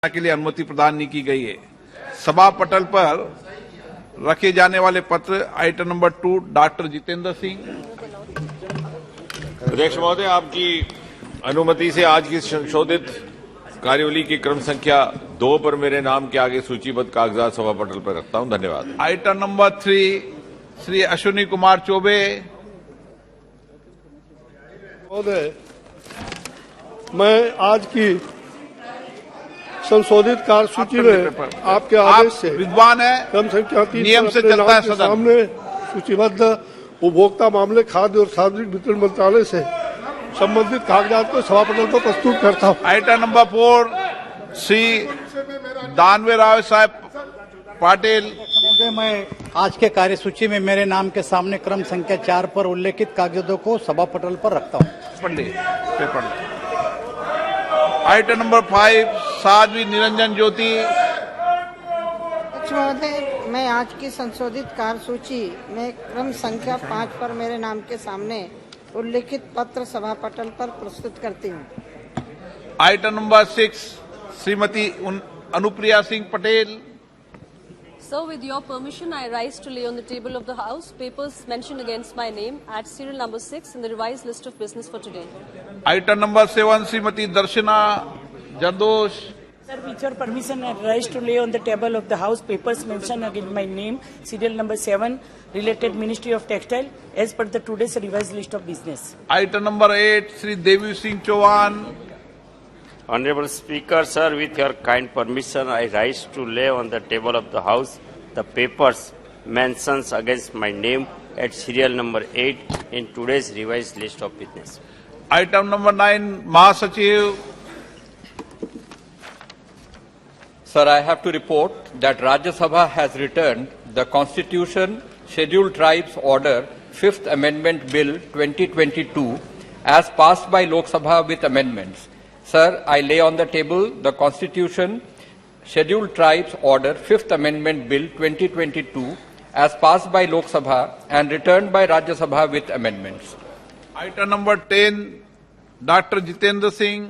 के लिए अनुमति प्रदान नहीं की गई है। सभा पटल पर रखे जाने वाले पत्र item number 2 doctor Jitendra Singh. अध्यक्ष महोदय, आपकी अनुमति से आज की संशोधित कार्यवली की क्रम संख्या 2 पर मेरे नाम के आगे सूचीबद्ध कागजात सभा पटल पर रखता हूं। धन्यवाद। Item number 3 Shri Ashwini Kumar Choubey. महोदय, मैं आज की संशोधित कार्यसूची में आपके आदेश से विद्वान है, क्रम संख्या 3 नियम से चलता है सदन। सामने सूचीबद्ध उपभोक्ता मामले, खाद्य और सार्वजनिक वितरण मंत्रालय से संबंधित कागजात को सभा पटल पर प्रस्तुत करता हूँ। आइटम नंबर 4 श्री दानवे राव साहब पाटिल। मैं आज के कार्यसूची में मेरे नाम के सामने क्रम संख्या 4 पर उल्लेखित कागजातों को सभा पटल पर रखता हूँ। Item number 5 Sadhvi Niranjan Jyoti. महोदय, मैं आज की संशोधित कार्यसूची में क्रम संख्या 5 पर मेरे नाम के सामने उल्लेखित पत्र सभा पटल पर प्रस्तुत करती हूँ। Item number 6 Shrimati Anupriya Singh Patel. Sir, with your permission, I rise to lay on the table of the House papers mentioned against my name at serial number 6 in the revised list of business for today. Item number 7 Shrimati Darshana Jardosh. Sir, with your permission, I rise to lay on the table of the House papers mentioned against my name, serial number 7, related Ministry of Textile, as per the today's revised list of business. Item number 8 Shri Devi Singh Chauhan. Honorable Speaker, sir, with your kind permission, I rise to lay on the table of the House the papers mentions against my name at serial number 8 in today's revised list of business. Item number 9 महासचिव। Sir, I have to report that Rajya Sabha has returned the Constitution Scheduled Tribes Order 5th Amendment Bill 2022 as passed by Lok Sabha with amendments. Sir, I lay on the table the Constitution Scheduled Tribes Order 5th Amendment Bill 2022 as passed by Lok Sabha and returned by Rajya Sabha with amendments. Item number 10 doctor Jitendra Singh.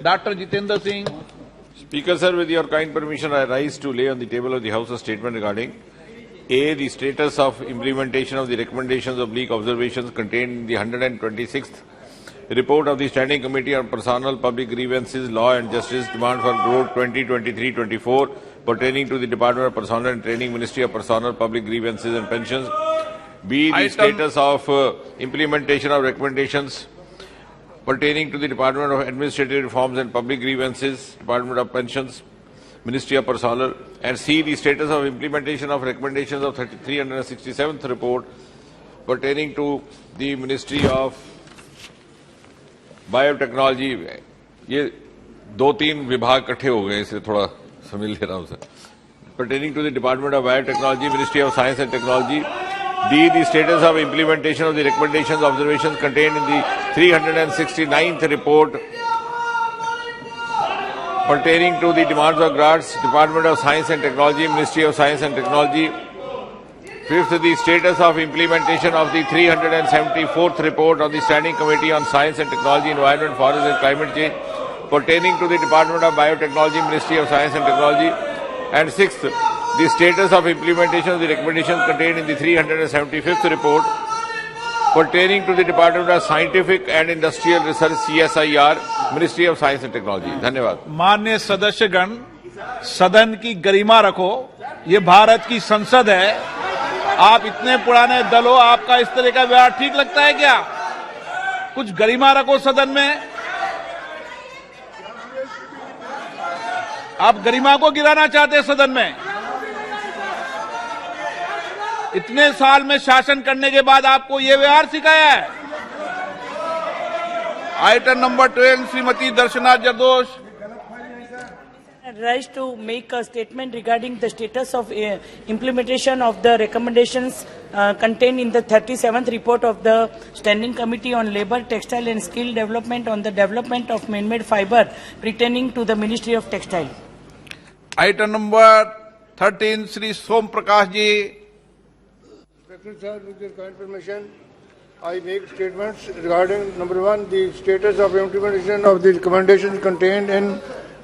Doctor Jitendra Singh. Speaker, sir, with your kind permission, I rise to lay on the table of the House a statement regarding A. The status of implementation of the recommendations / observations contained in the 126th report of the Standing Committee on Personal Public Grievances, Law and Justice, Demand for Growth 2023-24 pertaining to the Department of Personnel and Training, Ministry of Personal Public Grievances and Pensions. B. The status of implementation of recommendations pertaining to the Department of Administrative Reforms and Public Grievances, Department of Pensions, Ministry of Personnel. And C. The status of implementation of recommendations of 367th report pertaining to the Ministry of biotechnology. ये 2-3 विभाग इकट्ठे हो गए, इसलिए थोड़ा समझ ले रहा हूं sir. Pertaining to the Department of Biotechnology, Ministry of Science and Technology. D the status of implementation of the recommendations observations contained in the 369th report pertaining to the demands of grants, Department of Science and Technology, Ministry of Science and Technology. Fifth, the status of implementation of the 374th report of the Standing Committee on Science and Technology, Environment, Forest and Climate Change pertaining to the Department of Biotechnology, Ministry of Science and Technology. And sixth, the status of implementation of the recommendations contained in the 375th report pertaining to the Department of Scientific and Industrial Research, CSIR, Ministry of Science and Technology. धन्यवाद। माननीय सदस्यगण, सदन की गरिमा रखो। ये भारत की संसद है। आप इतने पुराने दल हो, आपका इस तरह का व्यवहार ठीक लगता है क्या? कुछ गरिमा रखो सदन में। आप गरिमा को गिराना चाहते हैं सदन में। इतने साल में शासन करने के बाद आपको ये व्यवहार सिखाया है। Item number 12 Shrimati Darshana Jardosh. I rise to make a statement regarding the status of implementation of the recommendations contained in the 37th report of the Standing Committee on Labour, Textile and Skill Development on the development of man-made fibre pertaining to the Ministry of Textile. Item number 13 Shri Som Prakash ji. Sir, with your kind permission, I make statements regarding number 1, the status of implementation of the recommendations contained in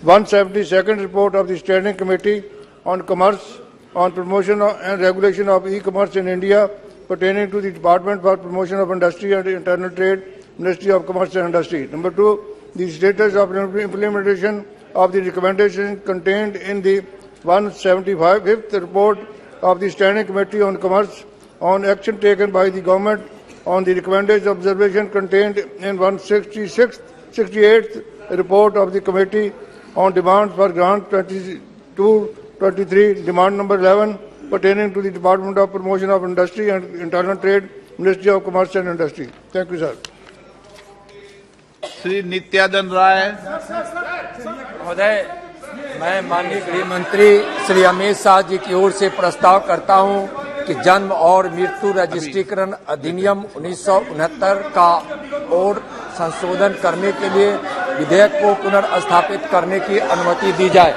172nd report of the Standing Committee on Commerce on promotion and regulation of e-commerce in India pertaining to the Department for Promotion of Industry and Internal Trade, Ministry of Commerce and Industry. Number 2, the status of implementation of the recommendations contained in the 175th report of the Standing Committee on Commerce on action taken by the government on the recommended observation contained in 168th report of the Committee on Demands for Grant 22-23, demand number 11, pertaining to the Department of Promotion of Industry and Internal Trade, Ministry of Commerce and Industry. Thank you, sir. Shri Nityanand Rai. महोदय, मैं माननीय गृह मंत्री श्री अमित शाह जी की ओर से प्रस्ताव करता हूं कि जन्म और मृत्यु रजिस्ट्रीकरण अधिनियम 1969 का और संशोधन करने के लिए विधेयक को पुनर्स्थापित करने की अनुमति दी जाए।